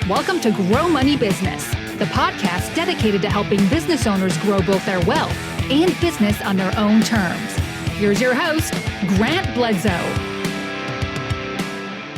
Welcome to Grow Money Business, the podcast dedicated to helping business owners grow both their wealth and business on their own terms. Here's your host, Grant Bledsoe.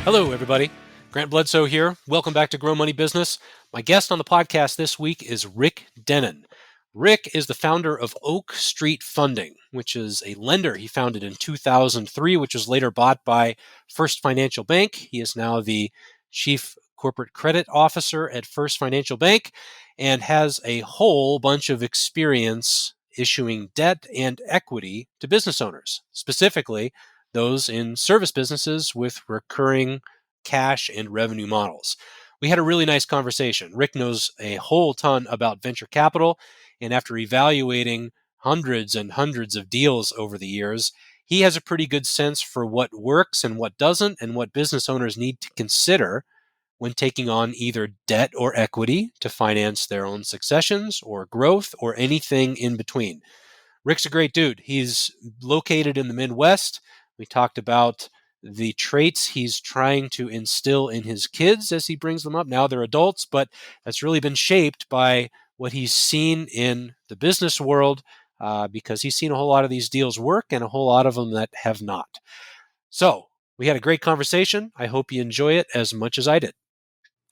Hello, everybody. Grant Bledsoe here. Welcome back to Grow Money Business. My guest on the podcast this week is Rick Dennen. Rick is the founder of Oak Street Funding, which is a lender he founded in 2003, which was later bought by First Financial Bank. He is now the Chief Corporate Credit Officer at First Financial Bank and has a whole bunch of experience issuing debt and equity to business owners, specifically those in service businesses with recurring cash and revenue models. We had a really nice conversation. Rick knows a whole ton about venture capital, and after evaluating hundreds and hundreds of deals over the years, he has a pretty good sense for what works and what doesn't, and what business owners need to consider when taking on either debt or equity to finance their own successions or growth or anything in between. Rick's a great dude. He's located in the Midwest. We talked about the traits he's trying to instill in his kids as he brings them up. Now they're adults, but that's really been shaped by what he's seen in the business world because he's seen a whole lot of these deals work and a whole lot of them that have not. So we had a great conversation. I hope you enjoy it as much as I did.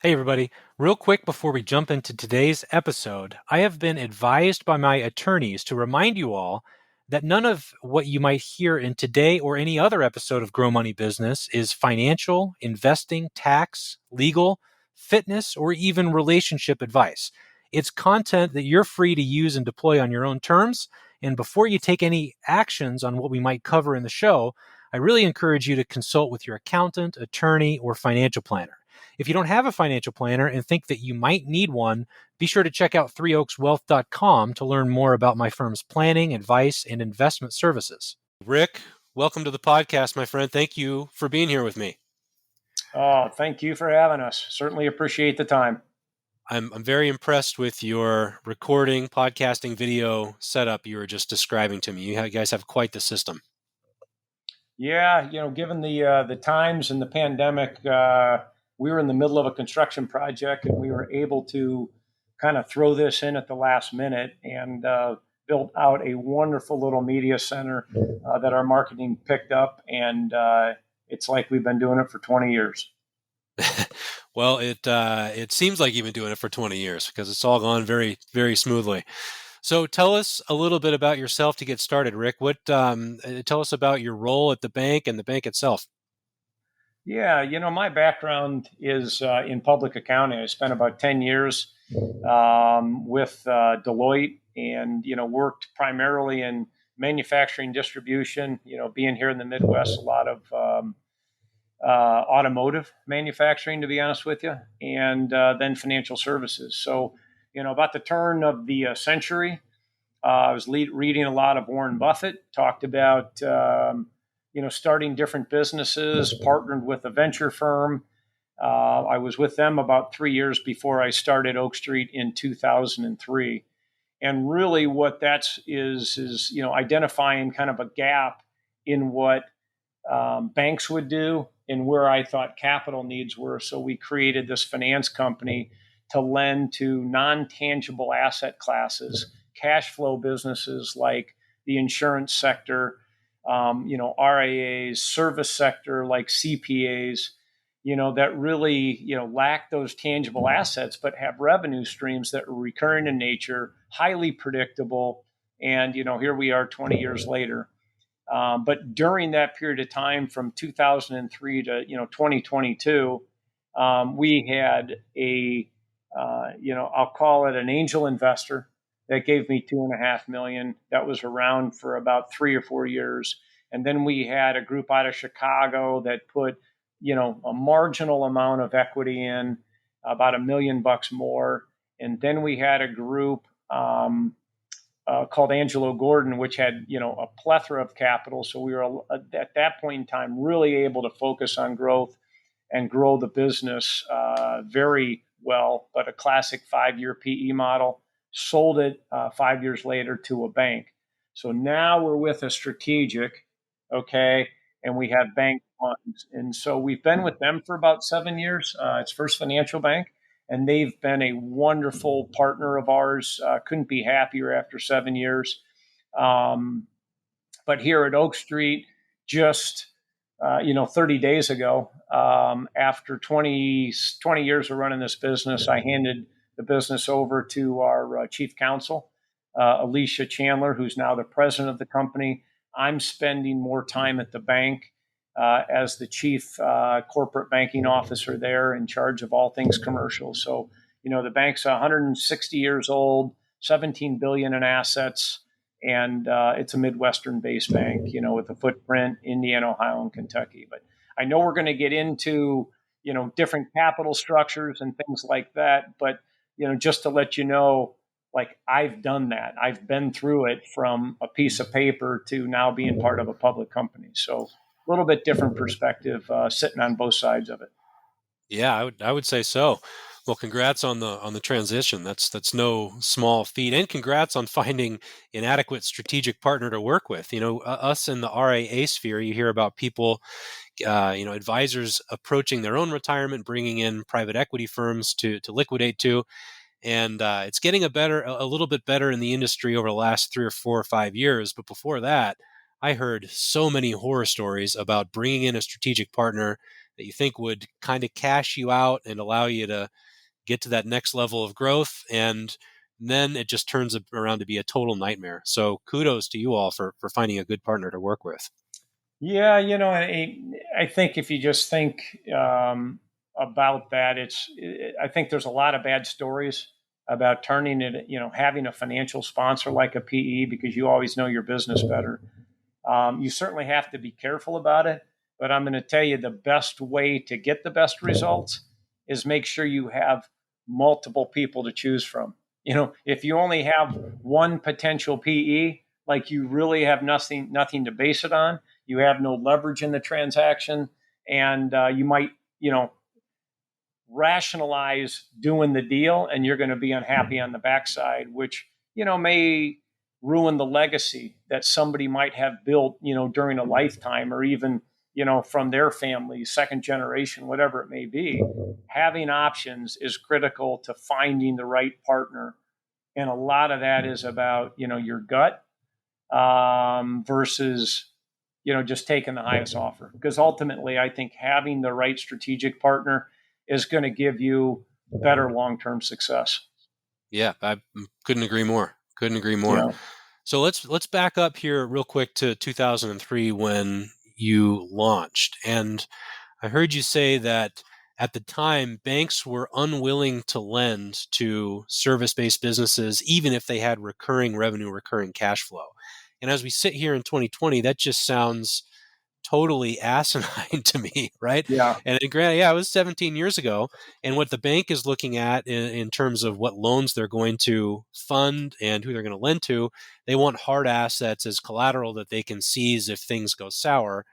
Hey, everybody. Real quick before we jump into today's episode, I have been advised by my attorneys to remind you all that none of what you might hear in today or any other episode of Grow Money Business is financial, investing, tax, legal, fitness, or even relationship advice. It's content that you're free to use and deploy on your own terms. And before you take any actions on what we might cover in the show, I really encourage you to consult with your accountant, attorney, or financial planner. If you don't have a financial planner and think that you might need one, be sure to check out threeoakswealth.com to learn more about my firm's planning, advice, and investment services. Rick, welcome to the podcast, my friend. Thank you for being here with me. Oh, thank you for having us. Certainly appreciate the time. I'm very impressed with your recording, podcasting, video setup you were just describing to me. You guys have quite the system. Yeah, given the times and the pandemic, we were in the middle of a construction project, and we were able to kind of throw this in at the last minute and built out a wonderful little media center that our marketing picked up, and it's like we've been doing it for 20 years. Well, it seems like you've been doing it for 20 years because it's all gone very, very smoothly. So tell us a little bit about yourself to get started, Rick. Tell us about your role at the bank and the bank itself. Yeah, my background is in public accounting. I spent about 10 years with Deloitte and, worked primarily in manufacturing distribution, being here in the Midwest, a lot of automotive manufacturing, to be honest with you, and then financial services. So, about the turn of the century, I was reading a lot of Warren Buffett, talked about, starting different businesses, partnered with a venture firm. I was with them about 3 years before I started Oak Street in 2003. And really what that's is identifying kind of a gap in what banks would do and where I thought capital needs were. So we created this finance company to lend to non-tangible asset classes, cash flow businesses like the insurance sector, RIAs, service sector like CPAs, that really, lack those tangible assets, but have revenue streams that are recurring in nature, highly predictable. And, here we are 20 years later. But during that period of time from 2003 to, 2022, we had I'll call it an angel investor that gave me $2.5 million. That was around for about 3 or 4 years. And then we had a group out of Chicago that put, a marginal amount of equity in, about $1 million more. And then we had a group called Angelo Gordon, which had, a plethora of capital. So we were at that point in time really able to focus on growth and grow the business very well, but a classic 5-year PE model. Sold it 5 years later to a bank. So now we're with a strategic, okay, and we have bank funds. And so we've been with them for about 7 years. It's First Financial Bank. and they've been a wonderful partner of ours. Couldn't be happier after 7 years. But here at Oak Street, just 30 days ago, after 20 years of running this business, I handed the business over to our chief counsel, Alicia Chandler, who's now the president of the company. I'm spending more time at the bank as the chief corporate banking officer there, in charge of all things commercial. So, the bank's 160 years old, 17 billion in assets, and it's a Midwestern-based bank, with a footprint in Indiana, Ohio, and Kentucky. But I know we're going to get into, different capital structures and things like that. But, just to let you know, like, I've done that. I've been through it from a piece of paper to now being part of a public company. So a little bit different perspective, sitting on both sides of it. Yeah, I would say so. Well, congrats on the transition. That's no small feat, and congrats on finding an adequate strategic partner to work with. Us in the RIA sphere, you hear about people, advisors approaching their own retirement, bringing in private equity firms to liquidate to, and it's getting a little bit better in the industry over the last 3 or 4 or 5 years. But before that, I heard so many horror stories about bringing in a strategic partner that you think would kind of cash you out and allow you to get to that next level of growth, and then it just turns around to be a total nightmare. So kudos to you all for finding a good partner to work with. Yeah, I think if you just think about that, I think there's a lot of bad stories about turning it, having a financial sponsor like a PE, because you always know your business better. You certainly have to be careful about it, but I'm going to tell you, the best way to get the best results is make sure you have multiple people to choose from. If you only have one potential PE, like, you really have nothing to base it on. You have no leverage in the transaction, and you might, rationalize doing the deal, and you're going to be unhappy on the backside, which, may ruin the legacy that somebody might have built, during a lifetime, or even, from their family, second generation, whatever it may be. Having options is critical to finding the right partner. And a lot of that is about, your gut versus, just taking the highest offer. Because ultimately, I think having the right strategic partner is going to give you better long-term success. Yeah, I couldn't agree more. Yeah. So let's back up here real quick to 2003 when you launched. And I heard you say that at the time, banks were unwilling to lend to service-based businesses, even if they had recurring revenue, recurring cash flow. And as we sit here in 2020, that just sounds totally asinine to me, right? Yeah. And granted, it was 17 years ago. And what the bank is looking at in terms of what loans they're going to fund and who they're going to lend to, they want hard assets as collateral that they can seize if things go sour.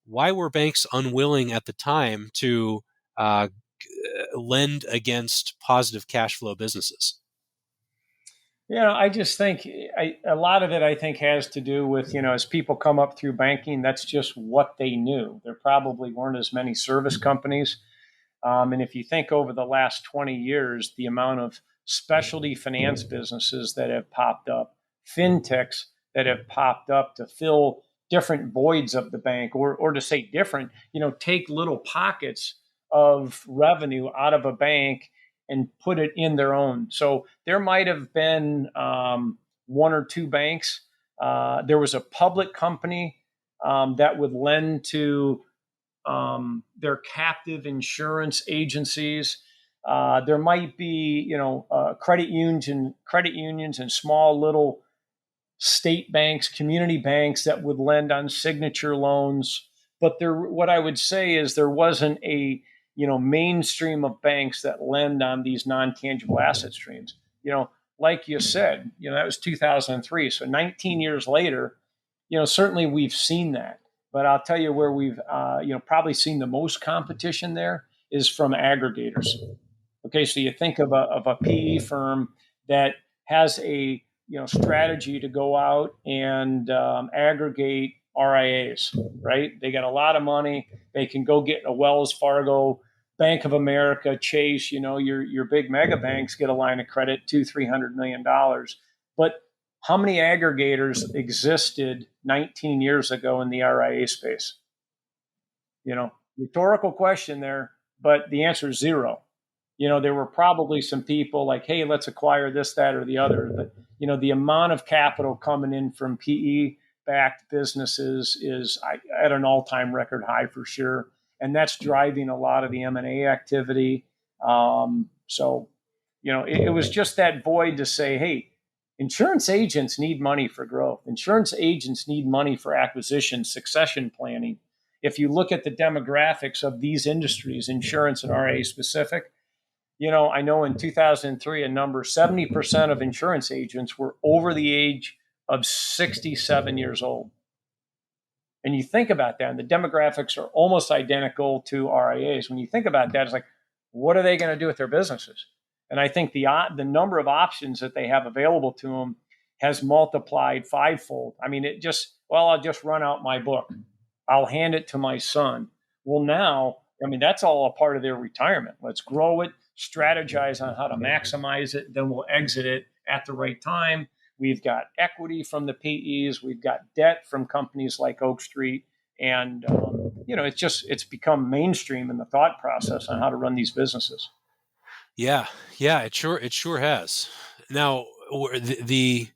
Why were banks unwilling at the time to lend against positive cash flow businesses? I just think a lot of it, I think, has to do with, as people come up through banking, that's just what they knew. There probably weren't as many service companies. And if you think over the last 20 years, the amount of specialty finance businesses that have popped up, fintechs that have popped up to fill different voids of the bank, or to say different, take little pockets of revenue out of a bank and put it in their own. So there might have been one or two banks. There was a public company that would lend to their captive insurance agencies. There might be, credit unions and small little state banks, community banks that would lend on signature loans. But what I would say is there wasn't a mainstream of banks that lend on these non-tangible asset streams. Like you said, that was 2003. So 19 years later, certainly we've seen that. But I'll tell you where we've, probably seen the most competition there is from aggregators. Okay, so you think of a PE firm that has a strategy to go out and aggregate RIAs, right? They got a lot of money. They can go get a Wells Fargo, Bank of America, Chase, your big mega banks get a line of credit, $200-300 million. But how many aggregators existed 19 years ago in the RIA space? Rhetorical question there, but the answer is zero. There were probably some people like, hey, let's acquire this, that, or the other. But, the amount of capital coming in from PE-backed businesses is at an all-time record high for sure. And that's driving a lot of the M&A activity. It was just that void to say, hey, insurance agents need money for growth. Insurance agents need money for acquisition, succession planning. If you look at the demographics of these industries, insurance and RA specific, I know in 2003, 70% of insurance agents were over the age of 67 years old. And you think about that, and the demographics are almost identical to RIAs. When you think about that, it's like, what are they going to do with their businesses? And I think the number of options that they have available to them has multiplied fivefold. I mean, I'll just run out my book. I'll hand it to my son. Well, now, that's all a part of their retirement. Let's grow it, strategize on how to maximize it, then we'll exit it at the right time. We've got equity from the PEs. We've got debt from companies like Oak Street. And, it's become mainstream in the thought process on how to run these businesses. Yeah, it sure has. Now, the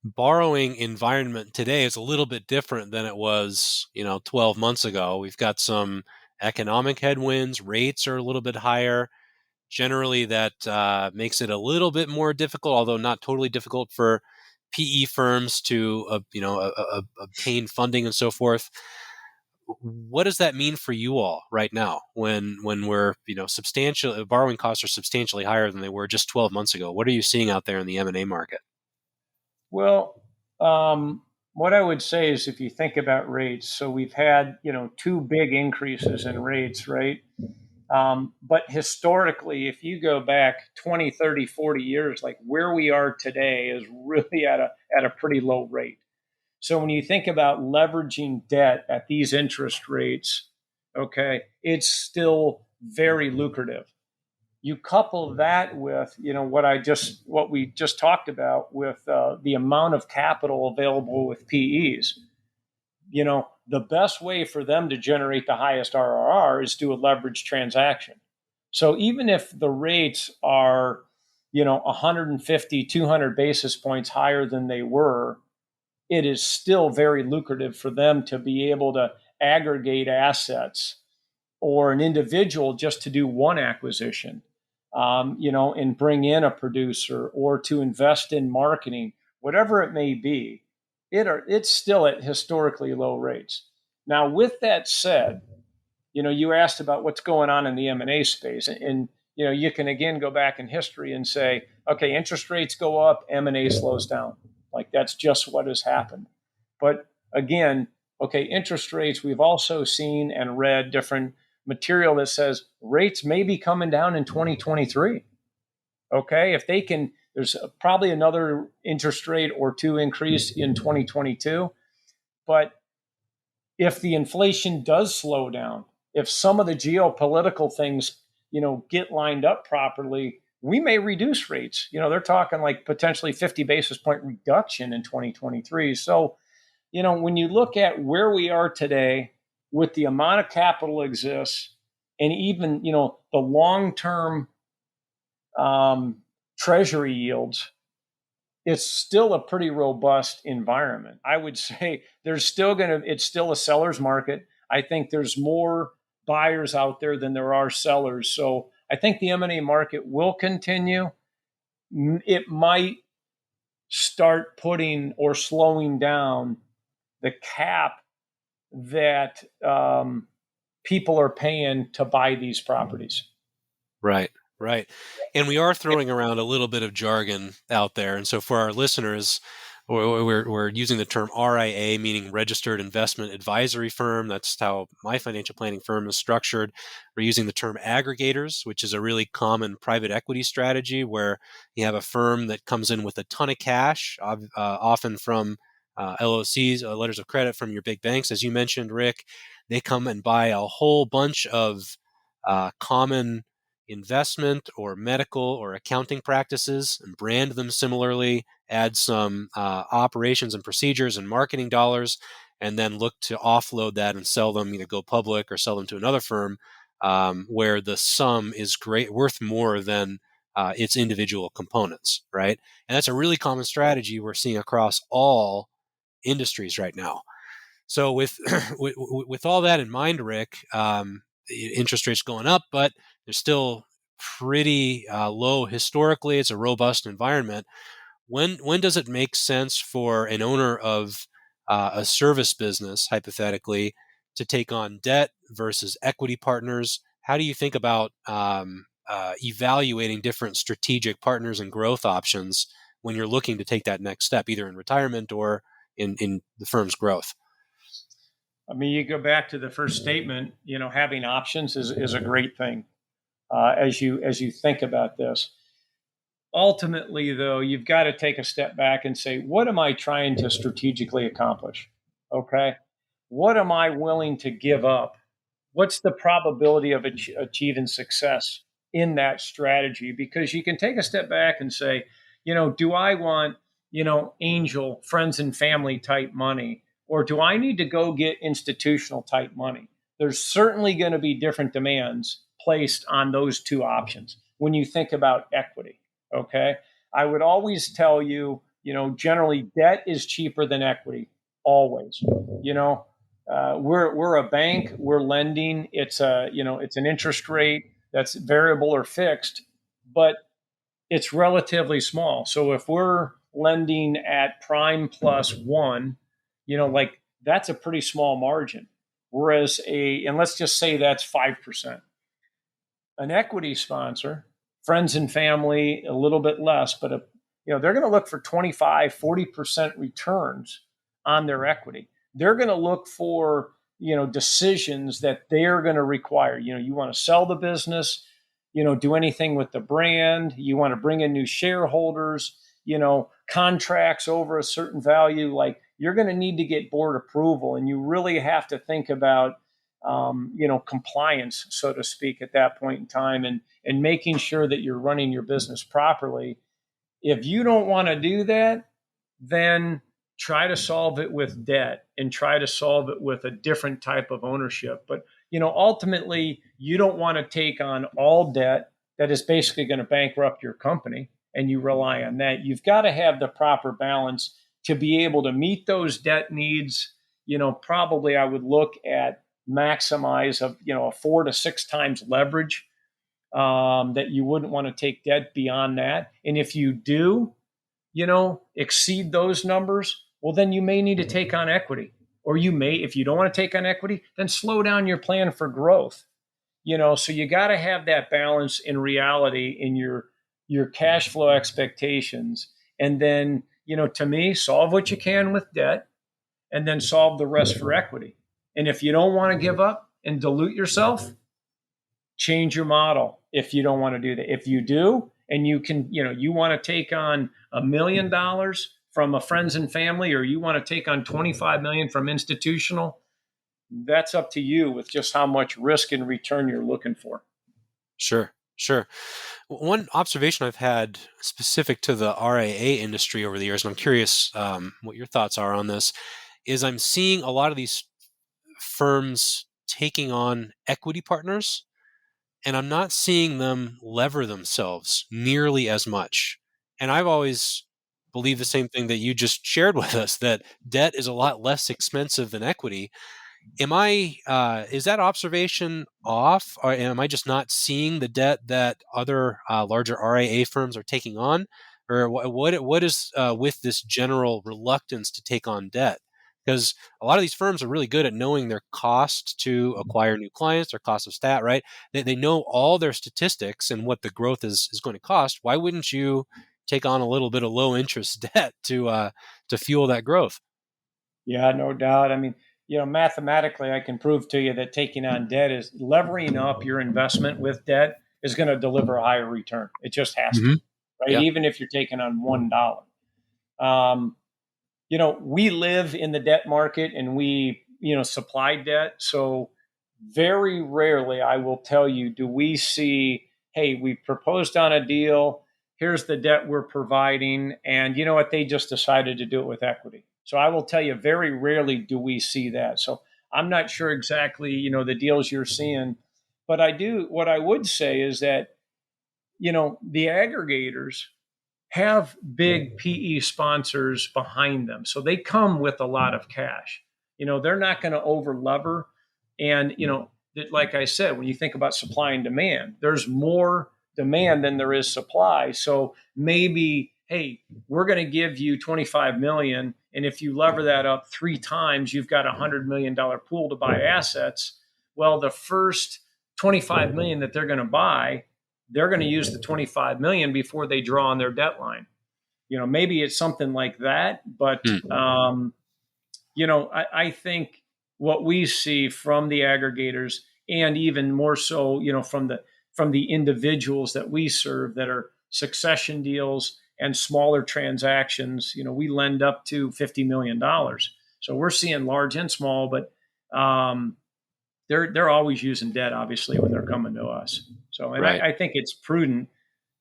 borrowing environment today is a little bit different than it was, 12 months ago. We've got some economic headwinds. Rates are a little bit higher. Generally, that makes it a little bit more difficult, although not totally difficult, for PE firms to obtain funding and so forth. What does that mean for you all right now when we're substantial borrowing costs are substantially higher than they were just 12 months ago? What are you seeing out there in the M&A market? Well, what I would say is if you think about rates, so we've had two big increases in rates, right? But historically, if you go back 20, 30, 40 years, like where we are today is really at a pretty low rate. So when you think about leveraging debt at these interest rates, okay, it's still very lucrative. You couple that with, what we just talked about with the amount of capital available with PEs. The best way for them to generate the highest RRR is do a leveraged transaction. So even if the rates are, 150, 200 basis points higher than they were, it is still very lucrative for them to be able to aggregate assets or an individual just to do one acquisition, and bring in a producer or to invest in marketing, whatever it may be. It's still at historically low rates. Now, with that said, you asked about what's going on in the M&A space, and you can again go back in history and say, okay, interest rates go up, M&A slows down. Like that's just what has happened. But again, okay, interest rates, we've also seen and read different material that says rates may be coming down in 2023. Okay, if they can, there's probably another interest rate or two increase in 2022. But if the inflation does slow down, if some of the geopolitical things, get lined up properly, we may reduce rates. They're talking like potentially 50 basis point reduction in 2023. So, when you look at where we are today with the amount of capital exists and even, the long-term treasury yields, it's still a pretty robust environment. I would say it's still a seller's market. I think there's more buyers out there than there are sellers. So I think the M&A market will continue. It might start putting or slowing down the cap that people are paying to buy these properties. Right. And we are throwing around a little bit of jargon out there. And so for our listeners, we're using the term RIA, meaning Registered Investment Advisory Firm. That's how my financial planning firm is structured. We're using the term aggregators, which is a really common private equity strategy where you have a firm that comes in with a ton of cash, often from LOCs, letters of credit from your big banks. As you mentioned, Rick, they come and buy a whole bunch of common investment or medical or accounting practices and brand them similarly, add some operations and procedures and marketing dollars, and then look to offload that and sell them, either go public or sell them to another firm where the sum is worth more than its individual components, right? And that's a really common strategy we're seeing across all industries right now. So with with all that in mind, Rick, interest rates going up, but they're still pretty low historically. It's a robust environment. When does it make sense for an owner of a service business, hypothetically, to take on debt versus equity partners? How do you think about evaluating different strategic partners and growth options when you're looking to take that next step, either in retirement or in the firm's growth? I mean, you go back to the first statement. Having options is a great thing as you think about this. Ultimately, though, you've got to take a step back and say, what am I trying to strategically accomplish? Okay, what am I willing to give up? What's the probability of achieving success in that strategy? Because you can take a step back and say, do I want angel friends and family type money? Or do I need to go get institutional type money? There's certainly going to be different demands placed on those two options when you think about equity. Okay. I would always tell you, generally debt is cheaper than equity. Always. We're a bank. We're lending. It's an interest rate that's variable or fixed, but it's relatively small. So if we're lending at prime +1, that's a pretty small margin. Whereas and let's just say that's 5%. An equity sponsor, friends and family, a little bit less, but they're going to look for 25, 40% returns on their equity. They're going to look for, decisions that they're going to require. You want to sell the business, do anything with the brand, you want to bring in new shareholders, contracts over a certain value, like you're going to need to get board approval, and you really have to think about, compliance, so to speak, at that point in time, and making sure that you're running your business properly. If you don't want to do that, then try to solve it with debt and try to solve it with a different type of ownership. But, ultimately, you don't want to take on all debt that is basically going to bankrupt your company, and you rely on that. You've got to have the proper balance to be able to meet those debt needs. Probably I would look at maximize of, a 4 to 6 times leverage, that you wouldn't want to take debt beyond that. And if you do, exceed those numbers, well, then you may need to take on equity. Or you may, if you don't want to take on equity, then slow down your plan for growth. So you got to have that balance in reality in your cash flow expectations. And then, to me, solve what you can with debt and then solve the rest for equity. And if you don't want to give up and dilute yourself, change your model if you don't want to do that. If you do, and you can, you want to take on $1 million from a friends and family, or you want to take on 25 million from institutional, that's up to you with just how much risk and return you're looking for. Sure. One observation I've had specific to the RIA industry over the years, and I'm curious what your thoughts are on this, is I'm seeing a lot of these firms taking on equity partners, and I'm not seeing them lever themselves nearly as much. And I've always believed the same thing that you just shared with us, that debt is a lot less expensive than equity. Is that observation off, or am I just not seeing the debt that other larger RIA firms are taking on? Or what is with this general reluctance to take on debt? Because a lot of these firms are really good at knowing their cost to acquire new clients, their cost of stat, right? They know all their statistics and what the growth is going to cost. Why wouldn't you take on a little bit of low interest debt to fuel that growth? Yeah, no doubt. I mean, mathematically, I can prove to you that taking on debt is levering up your investment with debt is going to deliver a higher return. It just has to, right? Yeah. Even if you're taking on $1. We live in the debt market and we, supply debt. So very rarely, I will tell you, do we see, hey, we proposed on a deal, here's the debt we're providing, and you know what, they just decided to do it with equity. So I will tell you, very rarely do we see that. So I'm not sure exactly, the deals you're seeing, but what I would say is that, the aggregators have big PE sponsors behind them. So they come with a lot of cash. They're not going to over lever. And, like I said, when you think about supply and demand, there's more demand than there is supply. So maybe, hey, we're going to give you 25 million. And if you lever that up 3 times, you've got $100 million pool to buy assets. Well, the first 25 million that they're going to buy, they're going to use the 25 million before they draw on their debt line. Maybe it's something like that, but I think what we see from the aggregators, and even more so, from the individuals that we serve that are succession deals and smaller transactions, we lend up to $50 million. So we're seeing large and small, but they're always using debt, obviously, when they're coming to us. So, and Right. I think it's prudent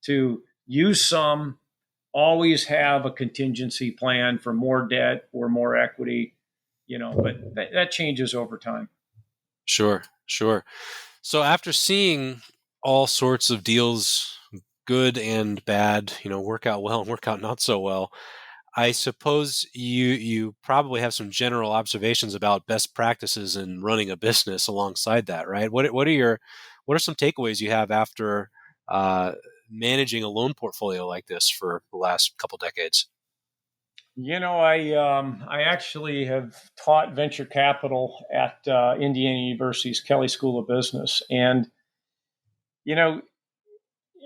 to use some, always have a contingency plan for more debt or more equity, but that changes over time. Sure. So after seeing all sorts of deals, good and bad, work out well and work out not so well, I suppose you probably have some general observations about best practices in running a business alongside that, right? What are some takeaways you have after managing a loan portfolio like this for the last couple decades? I actually have taught venture capital at Indiana University's Kelley School of Business, and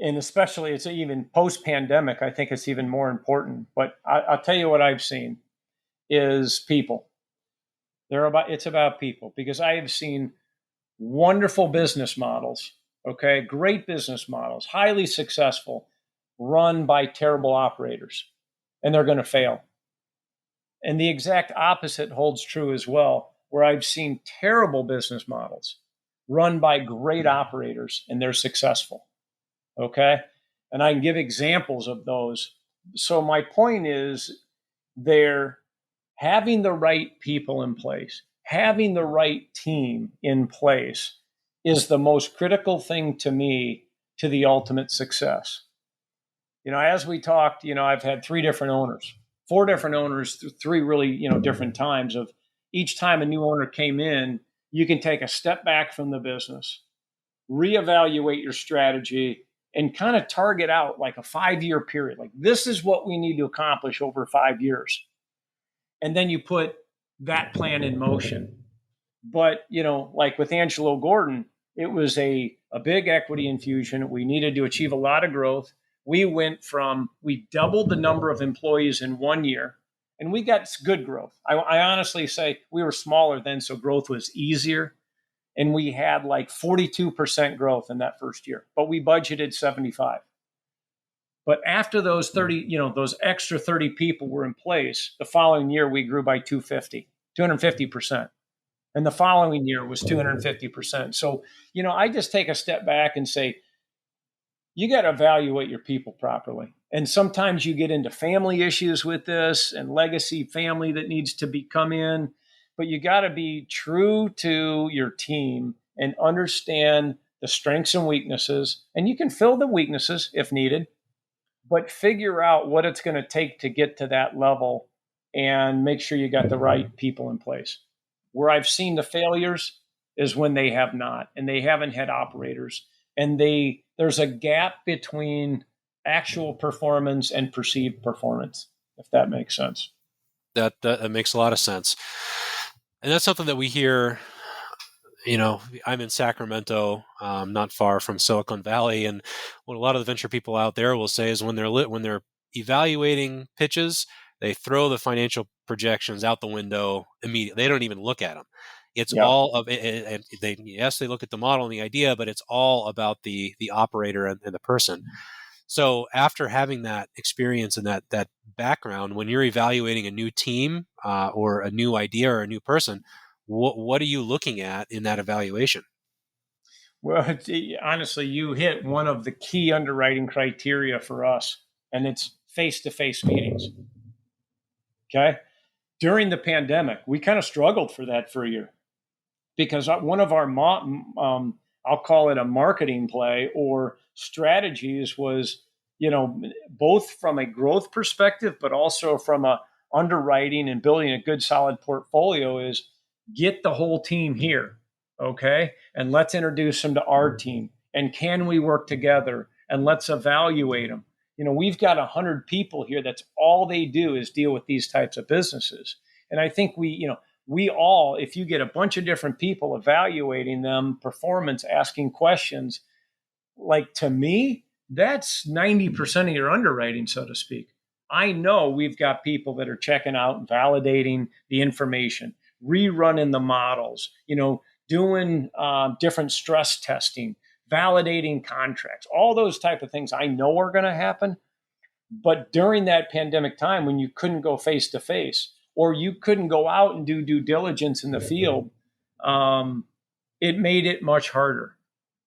and especially it's even post pandemic, I think it's even more important. But I'll tell you what I've seen is people. It's about people, because I have seen wonderful business models, okay, great business models, highly successful, run by terrible operators, and they're going to fail. And the exact opposite holds true as well, where I've seen terrible business models run by great operators and they're successful. Okay. And I can give examples of those. So my point is, they're having the right people in place, having the right team in place is the most critical thing to me to the ultimate success. As we talked, I've had 4 different owners, 3 really, different times. Of each time a new owner came in, you can take a step back from the business, reevaluate your strategy, and kind of target out like a 5-year period. Like, this is what we need to accomplish over 5 years. And then you put that plan in motion. But, like with Angelo Gordon, it was a big equity infusion. We needed to achieve a lot of growth. We doubled the number of employees in 1 year, and we got good growth. I honestly say we were smaller then, so growth was easier. And we had like 42% growth in that first year, but we budgeted 75. But after those 30, those extra 30 people were in place, the following year we grew by 250%. And the following year was 250%. So, I just take a step back and say, you got to evaluate your people properly. And sometimes you get into family issues with this and legacy family that needs to come in, but you got to be true to your team and understand the strengths and weaknesses. And you can fill the weaknesses if needed, but figure out what it's going to take to get to that level and make sure you got the right people in place. Where I've seen the failures is when they have not, and they haven't had operators, and there's a gap between actual performance and perceived performance, if that makes sense. That makes a lot of sense. And that's something that we hear. I'm in Sacramento, not far from Silicon Valley, and what a lot of the venture people out there will say is when they're evaluating pitches, they throw the financial projections out the window immediately. They don't even look at them. It's all of it, and they look at the model and the idea, but it's all about the operator and the person. So after having that experience and that background, when you're evaluating a new team or a new idea or a new person, What are you looking at in that evaluation? Well, honestly, you hit one of the key underwriting criteria for us, and it's face-to-face meetings. Okay. During the pandemic, we kind of struggled for that for a year because one of our, I'll call it a marketing play or strategies was, both from a growth perspective, but also from a underwriting and building a good solid portfolio is get the whole team here. Okay. And let's introduce them to our team. And can we work together? And let's evaluate them. We've got 100 people here. That's all they do is deal with these types of businesses. And I think we all, if you get a bunch of different people evaluating them, performance, asking questions, like to me, that's 90% of your underwriting, so to speak. I know we've got people that are checking out and validating the information, rerunning the models, doing different stress testing, validating contracts, all those type of things I know are going to happen. But during that pandemic time when you couldn't go face to face or you couldn't go out and do due diligence in the field, it made it much harder.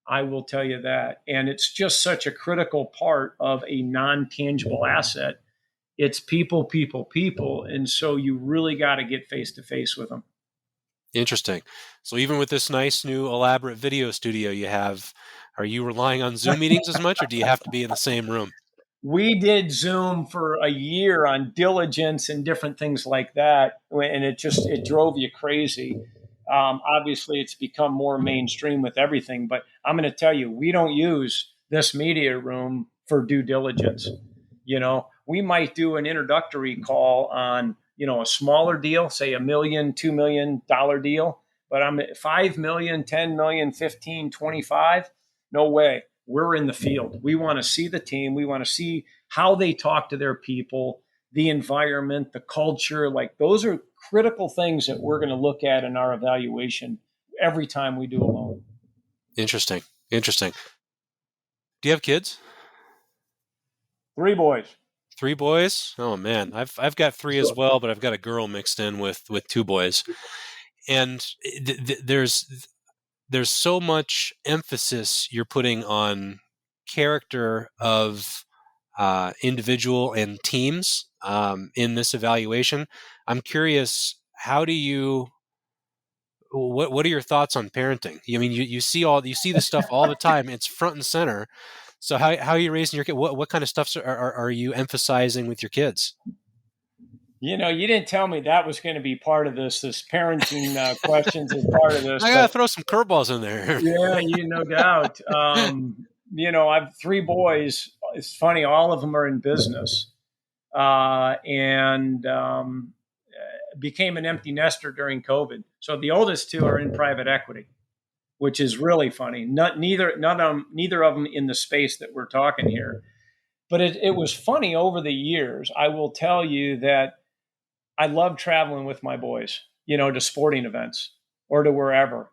I will tell you that. And it's just such a critical part of a non-tangible asset. It's people, people, people. And so you really got to get face to face with them. Interesting. So even with this nice new elaborate video studio you have, are you relying on Zoom meetings as much, or do you have to be in the same room? We did Zoom for a year on diligence and different things like that. And it drove you crazy. Obviously, it's become more mainstream with everything. But I'm going to tell you, we don't use this media room for due diligence. We might do an introductory call on, a smaller deal, say $1 million, $2 million deal. But I'm at 5 million, 10 million, 15, 25. No way. We're in the field. We want to see the team. We want to see how they talk to their people, the environment, the culture. Like those are critical things that we're going to look at in our evaluation every time we do a loan. Interesting. Do you have kids? 3 boys. 3 boys? Oh man, I've got 3 as well, but I've got a girl mixed in with 2 boys. And there's so much emphasis you're putting on character of individual and teams in this evaluation. I'm curious, what are your thoughts on parenting? I mean, you see this stuff all the time. It's front and center. So how are you raising your kid? What kind of stuff are you emphasizing with your kids? You didn't tell me that was going to be part of this parenting questions is part of this. I got to throw some curveballs in there. Yeah, no doubt. I've 3 boys. It's funny, all of them are in business, and became an empty nester during COVID. So the oldest 2 are in private equity, which is really funny. Neither of them in the space that we're talking here. But it was funny over the years. I will tell you that I love traveling with my boys, to sporting events or to wherever.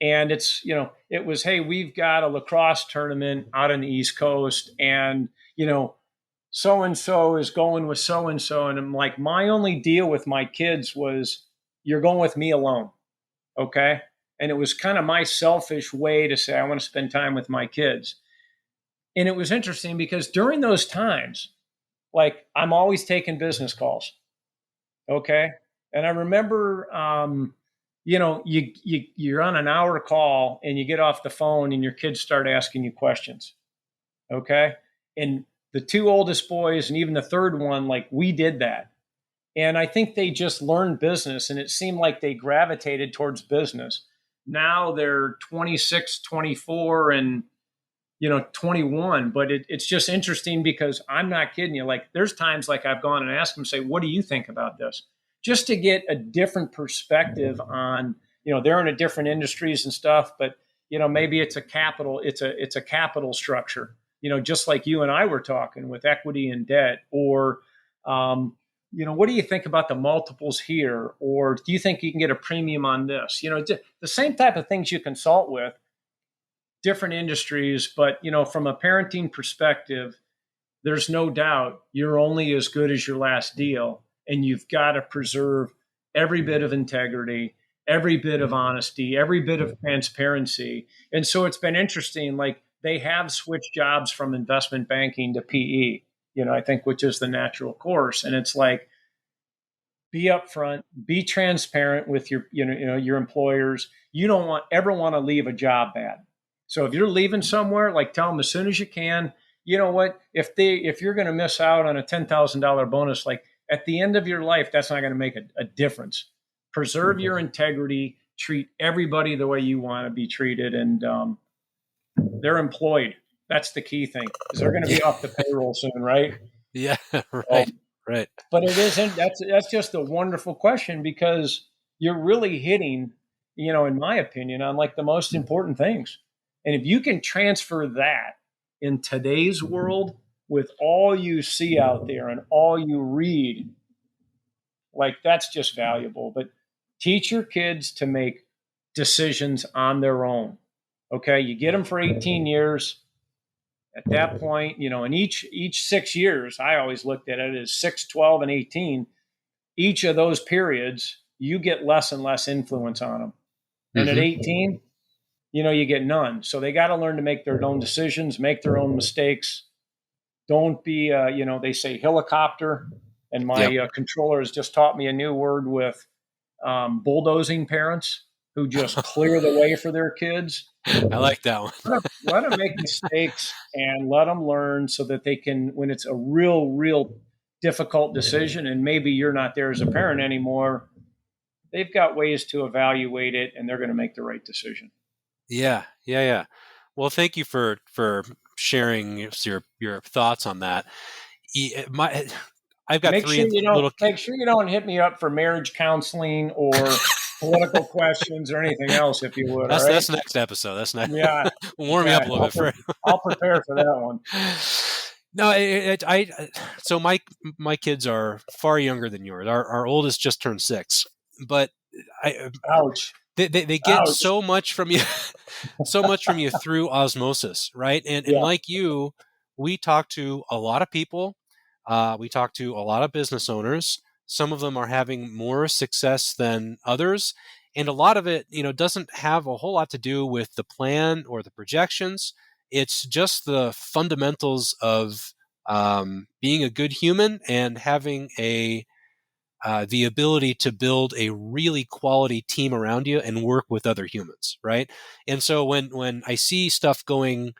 And it's, it was, hey, we've got a lacrosse tournament out on the East Coast and, so-and-so is going with so-and-so. And I'm like, my only deal with my kids was you're going with me alone. Okay. And it was kind of my selfish way to say, I want to spend time with my kids. And it was interesting because during those times, like I'm always taking business calls. Okay. And I remember, you're on an hour call and you get off the phone and your kids start asking you questions. Okay. And the 2 oldest boys and even the 3rd one, like we did that. And I think they just learned business and it seemed like they gravitated towards business. Now they're 26, 24 and, 21. But it's just interesting because I'm not kidding you. Like there's times like I've gone and asked them, say, what do you think about this? Just to get a different perspective on, they're in a different industries and stuff, but, maybe it's a capital structure, just like you and I were talking with equity and debt or, what do you think about the multiples here? Or do you think you can get a premium on this? The same type of things you consult with different industries, but, from a parenting perspective, there's no doubt you're only as good as your last deal. And you've got to preserve every bit of integrity, every bit of honesty, every bit of transparency. And so it's been interesting. Like they have switched jobs from investment banking to PE, I think, which is the natural course. And it's like, be upfront, be transparent with your employers. You don't ever want to leave a job bad. So if you're leaving somewhere, like tell them as soon as you can. You know what? If you're going to miss out on a $10,000 bonus, like at the end of your life, that's not going to make a difference. Preserve your integrity. Treat everybody the way you want to be treated, and they're employed. That's the key thing, because they're going to be off the payroll soon, right? Yeah, right. Right. But it isn't. That's just a wonderful question, because you're really hitting, in my opinion, on like the most important things. And if you can transfer that in today's world with all you see out there and all you read, like that's just valuable. But teach your kids to make decisions on their own. Okay, you get them for 18 years. At that point, in each 6 years, I always looked at it as 6, 12, and 18. Each of those periods, you get less and less influence on them. And at 18, you get none. So they got to learn to make their own decisions, make their own mistakes. Don't be, they say helicopter. And my controller has just taught me a new word with bulldozing parents who just clear the way for their kids. I like that one. Let them make mistakes and let them learn, so that they can, when it's a real difficult decision and maybe you're not there as a parent anymore, they've got ways to evaluate it and they're going to make the right decision. Yeah. Well, thank you for sharing your thoughts on that. I've got Make three sure little. Make sure you don't hit me up for marriage counseling or political questions or anything else, if you would. That's the next episode. That's not. Yeah. Warm me up a little bit. I'll prepare for that one. No, so my kids are far younger than yours. Our oldest just turned 6, but ouch. They get so much from you, through osmosis, right? And like you, we talk to a lot of people. We talk to a lot of business owners. Some of them are having more success than others. And a lot of it, doesn't have a whole lot to do with the plan or the projections. It's just the fundamentals of being a good human and having the ability to build a really quality team around you and work with other humans, right? And so when I see stuff going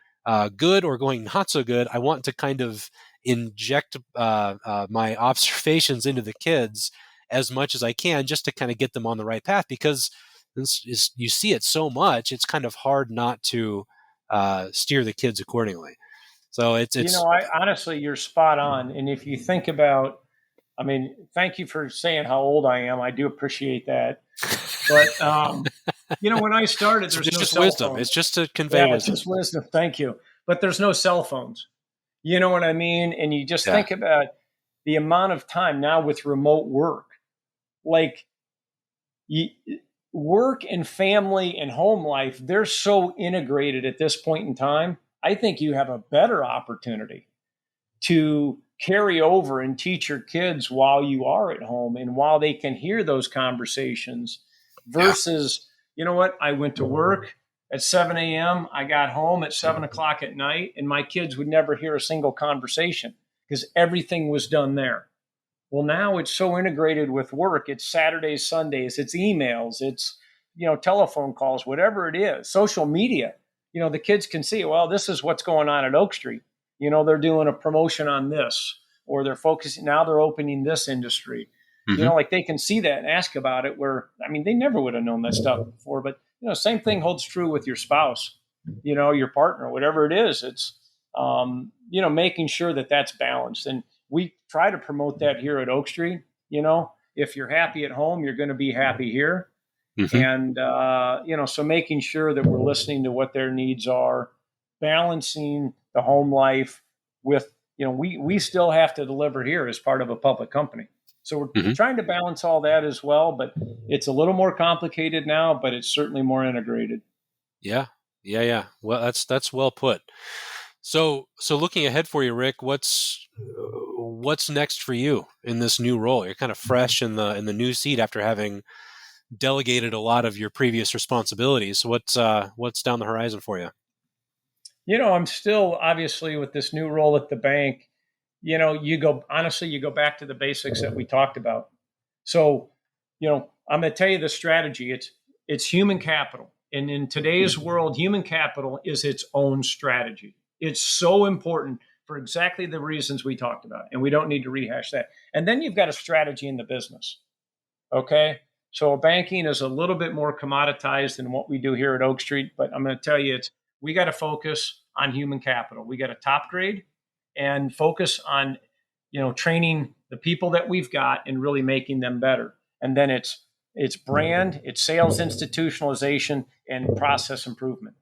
good or going not so good, I want to kind of inject my observations into the kids as much as I can, just to kind of get them on the right path, because you see it so much, it's kind of hard not to steer the kids accordingly. So it's honestly, you're spot on. And if you think about, thank you for saying how old I am. I do appreciate that. But when I started, there's no just cell wisdom. phones. It's just to convey wisdom. It's just wisdom. Thank you. But there's no cell phones. You know what I mean? And you just think about the amount of time now with remote work, like work and family and home life, they're so integrated at this point in time. I think you have a better opportunity to carry over and teach your kids while you are at home and while they can hear those conversations versus, you know what, I went to work at 7 a.m. I got home at 7 o'clock at night, and my kids would never hear a single conversation because everything was done there. Well, now it's so integrated with work. It's Saturdays, Sundays, it's emails, it's, telephone calls, whatever it is, social media. The kids can see, well, this is what's going on at Oak Street. They're doing a promotion on this, or they're focusing, now they're opening this industry. Like they can see that and ask about it, where, they never would have known that stuff before. But, same thing holds true with your spouse, your partner, whatever it is. It's, making sure that that's balanced. And we try to promote that here at Oak Street. If you're happy at home, you're going to be happy here. And, so making sure that we're listening to what their needs are, balancing the home life with, we still have to deliver here as part of a public company. So we're trying to balance all that as well, but it's a little more complicated now, but it's certainly more integrated. Yeah. Well, that's well put. So looking ahead for you, Rick, what's next for you in this new role? You're kind of fresh in the new seat after having delegated a lot of your previous responsibilities. So what's down the horizon for you? I'm still obviously with this new role at the bank. You go back to the basics that we talked about. So, I'm going to tell you the strategy. It's human capital. And in today's world, human capital is its own strategy. It's so important for exactly the reasons we talked about. And we don't need to rehash that. And then you've got a strategy in the business. Okay. So banking is a little bit more commoditized than what we do here at Oak Street. But I'm going to tell you, we got to focus on human capital. We got to top grade and focus on, training the people that we've got and really making them better. And then it's brand, it's sales institutionalization, and process improvement.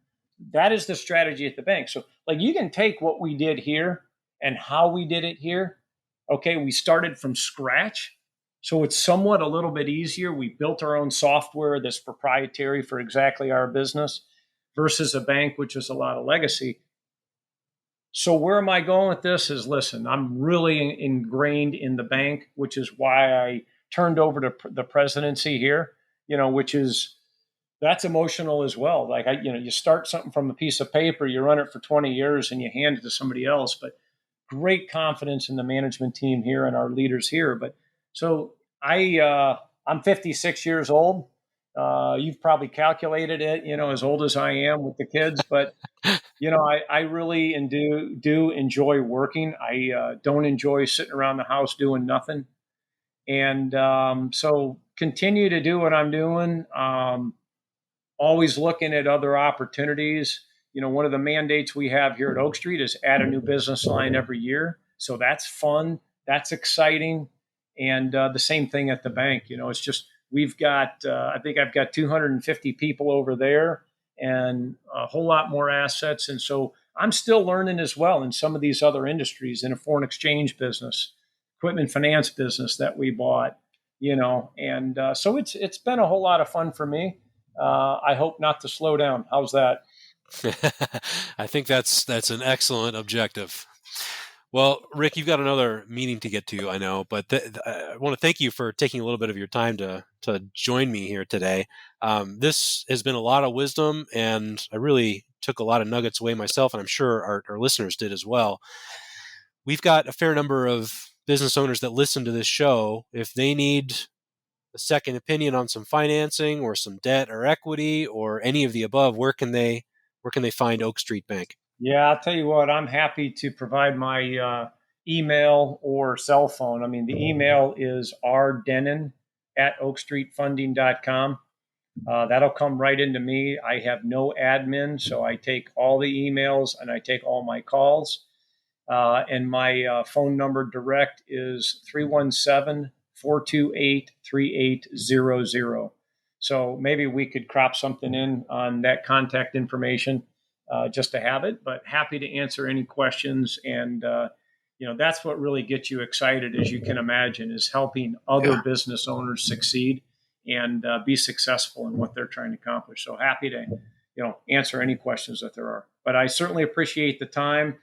That is the strategy at the bank. So like you can take what we did here and how we did it here. Okay, we started from scratch. So it's somewhat a little bit easier. We built our own software that's proprietary for exactly our business versus a bank, which is a lot of legacy. So where am I going with this is, listen, I'm really ingrained in the bank, which is why I turned over to the presidency here, that's emotional as well. Like, you start something from a piece of paper, you run it for 20 years and you hand it to somebody else, but great confidence in the management team here and our leaders here. But so I'm 56 years old. You've probably calculated it, as old as I am with the kids, but I really do enjoy working. I don't enjoy sitting around the house doing nothing. And so continue to do what I'm doing. Always looking at other opportunities. One of the mandates we have here at Oak Street is add a new business line every year. So that's fun. That's exciting. And the same thing at the bank. It's just, we've got, I think I've got 250 people over there and a whole lot more assets. And so I'm still learning as well in some of these other industries, in a foreign exchange business, equipment finance business that we bought, and so it's been a whole lot of fun for me. I hope not to slow down. How's that? I think that's an excellent objective. Well, Rick, you've got another meeting to get to, I know, but I want to thank you for taking a little bit of your time to join me here today. This has been a lot of wisdom, and I really took a lot of nuggets away myself, and I'm sure our listeners did as well. We've got a fair number of business owners that listen to this show. If they need a second opinion on some financing or some debt or equity or any of the above, where can they find Oak Street Bank? Yeah, I'll tell you what, I'm happy to provide my email or cell phone. I mean, the email is rdennen@oakstreetfunding.com. That'll come right into me. I have no admin, so I take all the emails and I take all my calls. And my phone number direct is 317-428-3800. So maybe we could crop something in on that contact information just to have it, but happy to answer any questions. And, that's what really gets you excited, as you can imagine, is helping other business owners succeed and be successful in what they're trying to accomplish. So happy to, answer any questions that there are. But I certainly appreciate the time.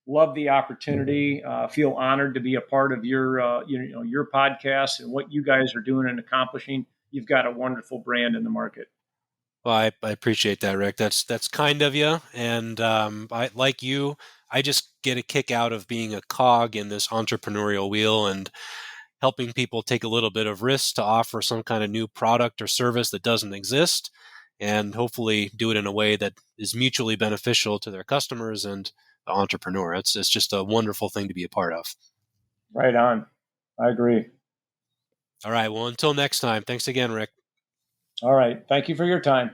Love the opportunity. Feel honored to be a part of your podcast and what you guys are doing and accomplishing. You've got a wonderful brand in the market. Well, I appreciate that, Rick. That's kind of you. And I, like you, I just get a kick out of being a cog in this entrepreneurial wheel and helping people take a little bit of risk to offer some kind of new product or service that doesn't exist, and hopefully do it in a way that is mutually beneficial to their customers and the entrepreneur. It's just a wonderful thing to be a part of. Right on. I agree. All right. Well, until next time, thanks again, Rick. All right. Thank you for your time.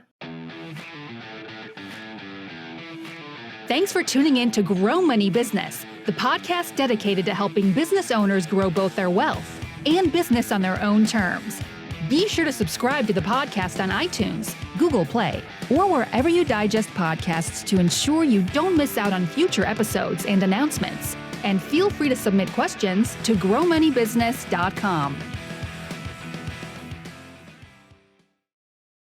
Thanks for tuning in to Grow Money Business, the podcast dedicated to helping business owners grow both their wealth and business on their own terms. Be sure to subscribe to the podcast on iTunes, Google Play, or wherever you digest podcasts to ensure you don't miss out on future episodes and announcements. And feel free to submit questions to growmoneybusiness.com.